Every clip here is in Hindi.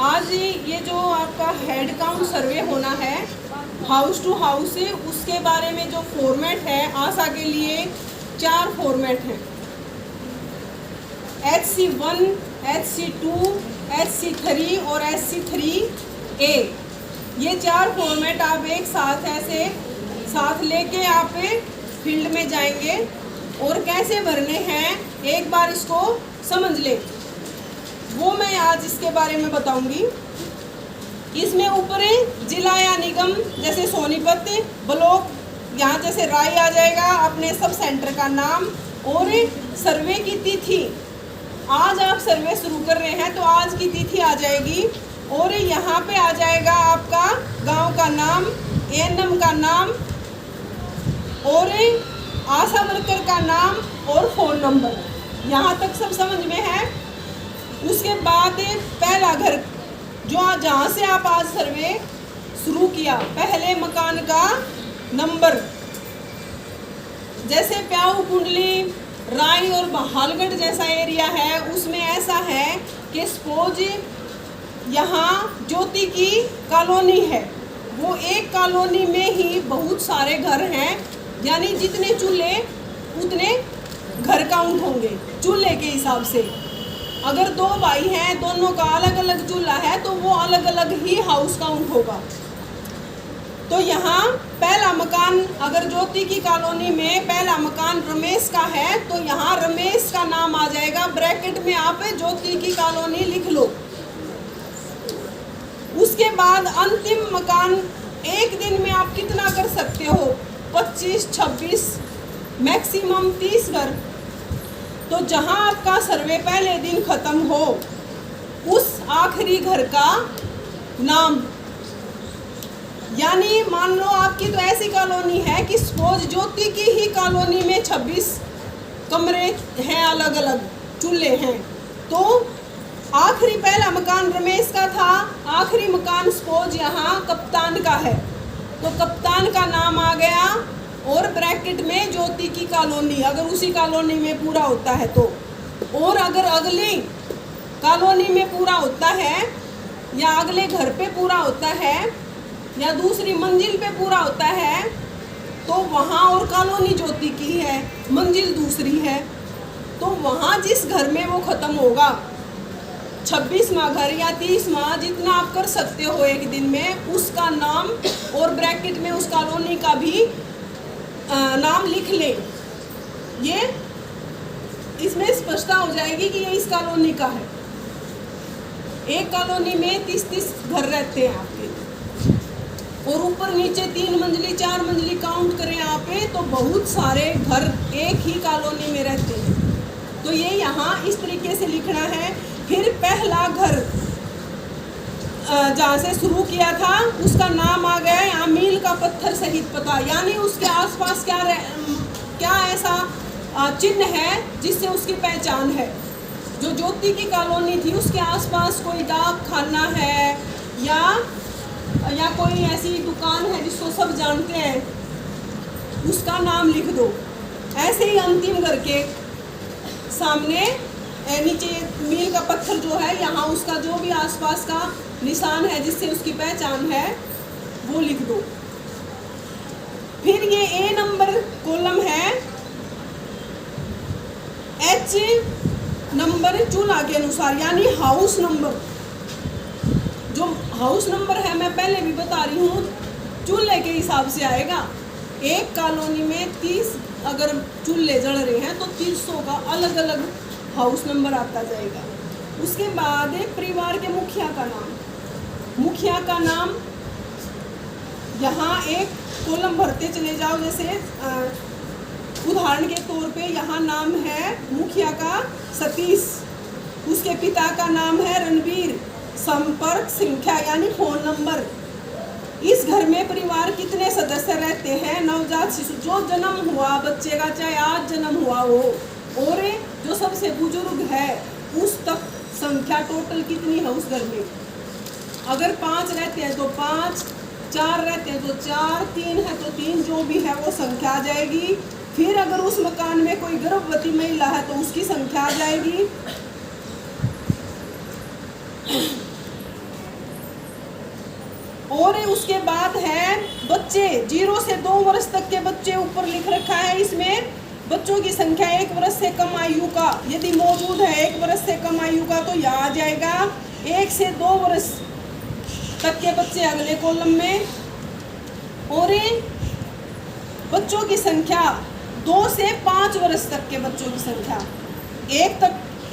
आज ये जो आपका हेड काउंट सर्वे होना है हाउस टू हाउस से, उसके बारे में जो फॉर्मेट है आशा के लिए 4 फॉर्मेट हैं। HC1, HC2, HC3 और HC3A। ये 4 फॉर्मेट आप एक साथ ऐसे साथ लेके आप फील्ड में जाएंगे और कैसे भरने हैं एक बार इसको समझ लें, वो मैं आज इसके बारे में बताऊंगी। इसमें ऊपर जिला या निगम जैसे सोनीपत, ब्लॉक यहाँ जैसे राय आ जाएगा, अपने सब सेंटर का नाम और सर्वे की तिथि। आज आप सर्वे शुरू कर रहे हैं तो आज की तिथि आ जाएगी और यहाँ पे आ जाएगा आपका गांव का नाम, एएनएम का नाम और आशा वर्कर का नाम और फ़ोन नंबर। यहाँ तक सब समझ में है। उसके बाद पहला घर जो जहाँ से आप आज सर्वे शुरू किया, पहले मकान का नंबर, जैसे प्याऊ कुंडली, राय और बहालगढ़ जैसा एरिया है, उसमें ऐसा है कि सपोज यहाँ ज्योति की कॉलोनी है, वो एक कॉलोनी में ही बहुत सारे घर हैं, यानी जितने चूल्हे उतने घर काउंट होंगे चूल्हे के हिसाब से। अगर 2 भाई हैं, दोनों का अलग अलग चूल्हा है तो वो अलग अलग ही हाउस काउंट होगा। तो यहाँ पहला मकान अगर ज्योति की कॉलोनी में पहला मकान रमेश का है तो यहाँ रमेश का नाम आ जाएगा, ब्रैकेट में आप ज्योति की कॉलोनी लिख लो। उसके बाद अंतिम मकान एक दिन में आप कितना कर सकते हो, 25, 26, मैक्सिमम 30 घर। तो जहां आपका सर्वे पहले दिन खत्म हो उस आखिरी घर का नाम, यानी मान लो आपकी तो ऐसी कॉलोनी है कि सपोज ज्योति की ही कॉलोनी में 26 कमरे हैं, अलग अलग चूल्हे हैं, तो आखिरी पहला मकान रमेश का था, आखिरी मकान सपोज यहाँ कप्तान का है तो कप्तान का नाम आ गया और ब्रैकेट में ज्योति की कॉलोनी अगर उसी कॉलोनी में पूरा होता है तो। और अगर अगली कॉलोनी में पूरा होता है या अगले घर पे पूरा होता है या दूसरी मंजिल पे पूरा होता है तो वहाँ और कॉलोनी ज्योति की है, मंजिल दूसरी है, तो वहाँ जिस घर में वो ख़त्म होगा 26वां घर या 30वां, जितना आप कर सकते हो एक दिन में, उसका नाम और ब्रैकेट में उस कॉलोनी का भी नाम लिख लें। ये इसमें स्पष्टता हो जाएगी कि ये इस कॉलोनी का है। एक कॉलोनी में 30-30 घर रहते हैं आपके और ऊपर नीचे 3 मंजिली 4 मंजिली काउंट करें आप तो बहुत सारे घर एक ही कॉलोनी में रहते हैं। तो ये यहाँ इस तरीके से लिखना है। फिर पहला घर जहाँ से शुरू किया था उसका नाम आ गया यहाँ मील का पत्थर सहित पता, यानी उसके आसपास क्या ऐसा चिन्ह है जिससे उसकी पहचान है। जो ज्योति की कॉलोनी थी उसके आसपास कोई डाक खाना है या कोई ऐसी दुकान है जिसको सब जानते हैं, उसका नाम लिख दो। ऐसे ही अंतिम घर के सामने नीचे मील का पत्थर जो है यहाँ उसका जो भी आसपास का निशान है जिससे उसकी पहचान है वो लिख दो। फिर ये A नंबर कॉलम है, H नंबर चूल्हा के अनुसार, यानी हाउस नंबर। जो हाउस नंबर है मैं पहले भी बता रही हूँ, चूल्हे के हिसाब से आएगा। एक कॉलोनी में 30 अगर चूल्हे जल रहे हैं तो 300 का अलग अलग हाउस नंबर आता जाएगा। उसके बाद परिवार के मुखिया का नाम, मुखिया का नाम यहाँ एक कॉलम भरते चले जाओ। जैसे उदाहरण के तौर पे यहाँ नाम है मुखिया का सतीश, उसके पिता का नाम है रणवीर, संपर्क संख्या यानी फ़ोन नंबर, इस घर में परिवार कितने सदस्य रहते हैं, नवजात शिशु जो जन्म हुआ बच्चे का, चाहे आज जन्म हुआ हो, और जो सबसे बुजुर्ग है उस तक संख्या टोटल कितनी है उस घर में। अगर 5 रहते हैं तो 5, 4 रहते हैं तो 4, 3 है तो 3, जो भी है वो संख्या आ जाएगी। फिर अगर उस मकान में कोई गर्भवती महिला है तो उसकी संख्या आ जाएगी। और उसके बाद है बच्चे 0 से 2 वर्ष तक के बच्चे, ऊपर लिख रखा है इसमें बच्चों की संख्या 1 वर्ष से कम आयु का यदि मौजूद है, 1 वर्ष से कम आयु का, तो यहाँ आ जाएगा 1 से 2 वर्ष तक के बच्चे अगले कॉलम में। और बच्चों की संख्या 2 से 5 वर्ष तक के बच्चों की संख्या,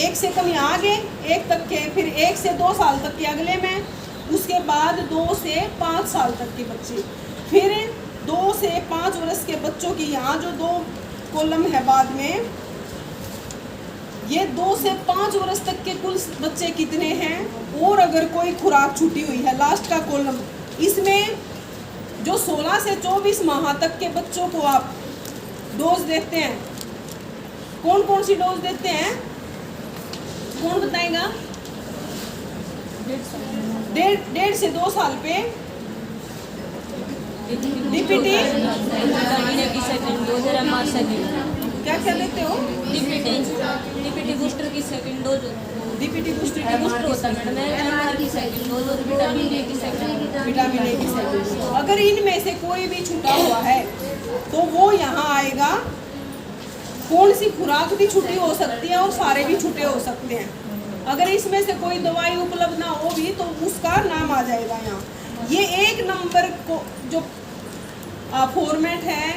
1 से कम यहाँ आगे, 1 तक के, फिर 1 से 2 साल तक के अगले में, उसके बाद 2 से 5 साल तक के बच्चे, फिर 2 से 5 वर्ष के बच्चों की यहाँ जो 2 कॉलम है बाद में, ये 2 से 5 वर्ष तक के कुल बच्चे कितने हैं। और अगर कोई खुराक छूटी हुई है, लास्ट का कॉलम, इसमें जो 16 से 24 माह तक के बच्चों को आप डोज देते हैं, कौन कौन सी डोज देते हैं, कौन बताएगा। 1.5 से 2 साल पे डीपीटी की सेकंड डोज और एमआर सेकंड। क्या क्या देते हो। डीपीटी बूस्टर की सेकंड डोज, डीपीटी बूस्टर की बूस्टर होता है मैडम, एमआर की सेकंड डोज और विटामिन ए की सेकंड। विटामिन ए की सेकंड। अगर इनमें से कोई भी छूटा हुआ है तो वो यहाँ आएगा। कौन सी खुराक भी छूटी हो सकती है और सारे भी छूटे हो सकते हैं। अगर इसमें से कोई दवाई उपलब्ध ना हो भी तो उसका नाम आ जाएगा यहाँ। ये 1 नंबर को जो फॉर्मेट है,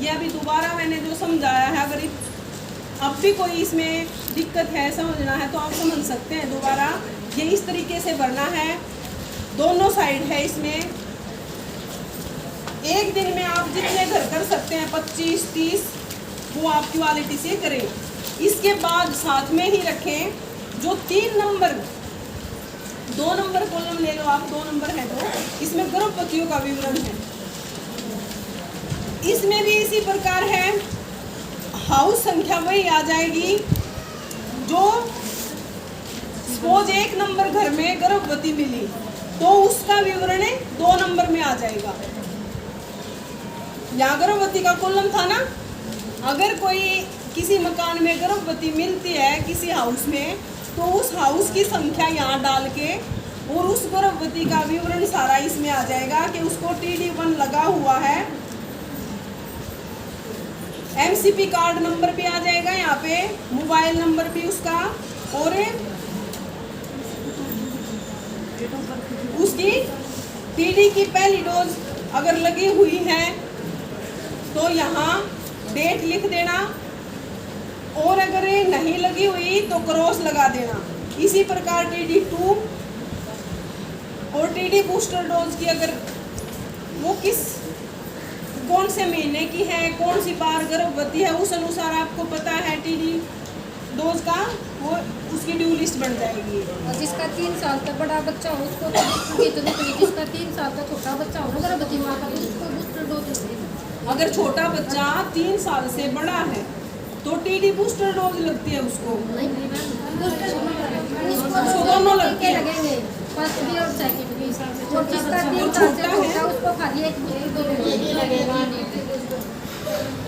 ये अभी दोबारा मैंने जो समझाया है, अगर अब भी कोई इसमें दिक्कत है, समझना है, तो आप समझ सकते हैं दोबारा। ये इस तरीके से भरना है, दोनों साइड है इसमें। एक दिन में आप जितने घर कर सकते हैं 25-30, वो आप क्वालिटी से करें। इसके बाद साथ में ही रखें जो 3 नंबर 2 नंबर कॉलम ले लो आप, 2 नंबर है तो इसमें गर्भवतियों का विवरण है। इसमें भी इसी प्रकार है, हाउस संख्या वही आ जाएगी जो सपोज 1 नंबर घर में गर्भवती मिली तो उसका विवरण 2 नंबर में आ जाएगा। यहाँ गर्भवती का कॉलम था ना। अगर कोई किसी मकान में गर्भवती मिलती है किसी हाउस में, तो उस हाउस की संख्या यहाँ डाल के और उस गर्भवती का विवरण सारा इसमें आ जाएगा कि उसको TD1 लगा हुआ है। MCP कार्ड नंबर भी आ जाएगा यहाँ पे, मोबाइल नंबर भी उसका, और उसकी TD की पहली डोज अगर लगी हुई है तो यहाँ डेट लिख देना, और अगर नहीं लगी हुई तो क्रॉस लगा देना। इसी प्रकार TD2 और TD बूस्टर डोज की अगर वो कौन से महीने की है, कौन सी बार गर्भवती है, उस अनुसार आपको पता है TD डोज का, वो उसकी ड्यू लिस्ट बन जाएगी। और जिसका 3 साल तक बड़ा बच्चा हो उसको तो बूस्टर की जरूरत नहीं, जिसका 3 साल तक छोटा बच्चा हो ना गर्भवती माँ का, उसको बूस्टर डोज लगेगी। अगर छोटा बच्चा 3 साल से बड़ा है तो TD बूस्टर डोज लगती है उसको। नहीं बूस्टर दोनों लगेंगे, फर्स्ट भी और सेकंड भी। और जिसका 3 साल से छोटा उसको खाली 1 डोज लगेगा।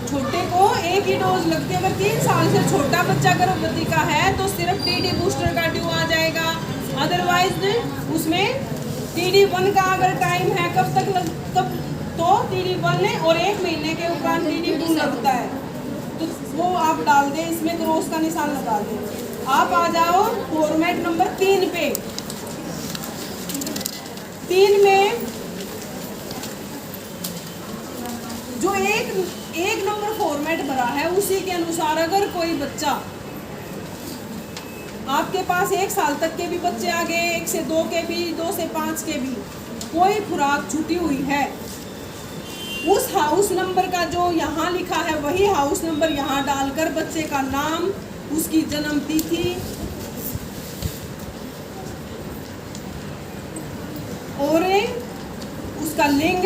छोटे को 1 ही डोज लगती है। अगर 3 साल से छोटा बच्चा गर्भवती का है तो सिर्फ TD बूस्टर का ड्यू आ जाएगा। अदरवाइज उसमें TD1 का अगर टाइम है कब तक तो TD1 और 1 महीने के उपरांत TD2 लगता है, तो वो आप डाल दें, इसमें क्रॉस का निशान लगा दें। आप आ जाओ फॉर्मेट नंबर 3 पे। 3 में जो एक नंबर फॉर्मेट भरा है उसी के अनुसार अगर कोई बच्चा, आपके पास 1 साल तक के भी बच्चे आ गए, 1 से 2 के भी, 2 से 5 के भी, कोई खुराक छूटी हुई है, उस हाउस नंबर का जो यहाँ लिखा है वही हाउस नंबर यहाँ डालकर बच्चे का नाम, उसकी जन्म तिथि और उसका लिंग,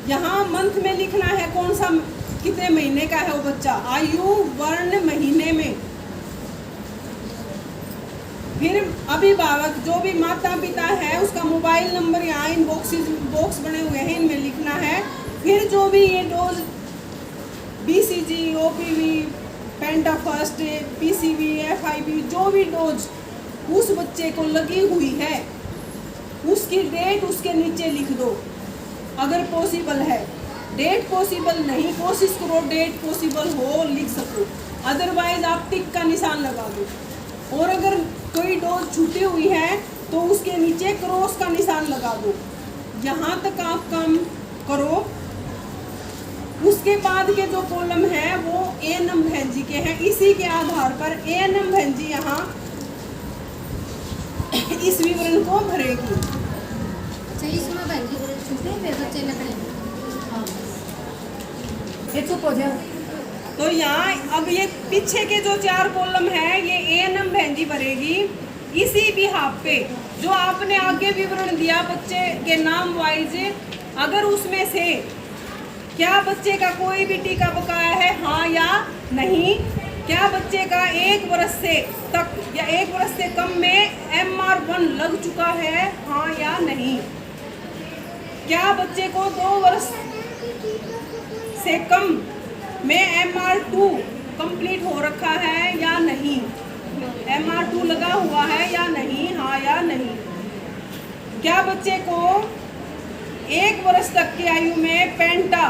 यहाँ मंथ में लिखना है कौन सा, कितने महीने का है वो बच्चा, आयु, वर्ण, महीने में। फिर अभिभावक जो भी माता पिता है उसका मोबाइल नंबर यहाँ इन बॉक्स बने हुए हैं इनमें लिखना है। फिर जो भी ये dose BCG, OPV, पेंटाफर्स्ट, PCV, FIV, जो भी डोज उस बच्चे को लगी हुई है उसकी डेट उसके नीचे लिख दो अगर पॉसिबल है। डेट पॉसिबल नहीं, कोशिश करो डेट पॉसिबल हो लिख सको, अदरवाइज आप टिक का निशान लगा दो। और अगर कोई डोज छूटी हुई है तो उसके नीचे क्रॉस का निशान लगा दो। यहाँ तक आप काम करो। उसके बाद के जो कॉलम है वो एएनएम बहन जी के हैं। इसी के आधार पर एएनएम बहन जी यहाँ इस विवरण को भरेगी। अच्छा, इसमें बहन जी छूटे हुए बच्चे लग ये चुप हो जाओ। तो यहाँ अब ये पीछे के जो 4 कॉलम है ये एएनएम बहन जी भरेगी। इसी भी हाफ पे जो आपने आगे विवरण दिया बच्चे के नाम वाइज, अगर उसमें से क्या बच्चे का कोई भी टीका बकाया है हाँ या नहीं, क्या बच्चे का 1 वर्ष से तक या 1 वर्ष से कम में MR1 लग चुका है हाँ या नहीं, क्या बच्चे को 2 वर्ष से कम में MR2 कंप्लीट हो रखा है या नहीं, MR2 लगा हुआ है या नहीं, हाँ या नहीं, क्या बच्चे को 1 वर्ष तक की आयु में पेंटा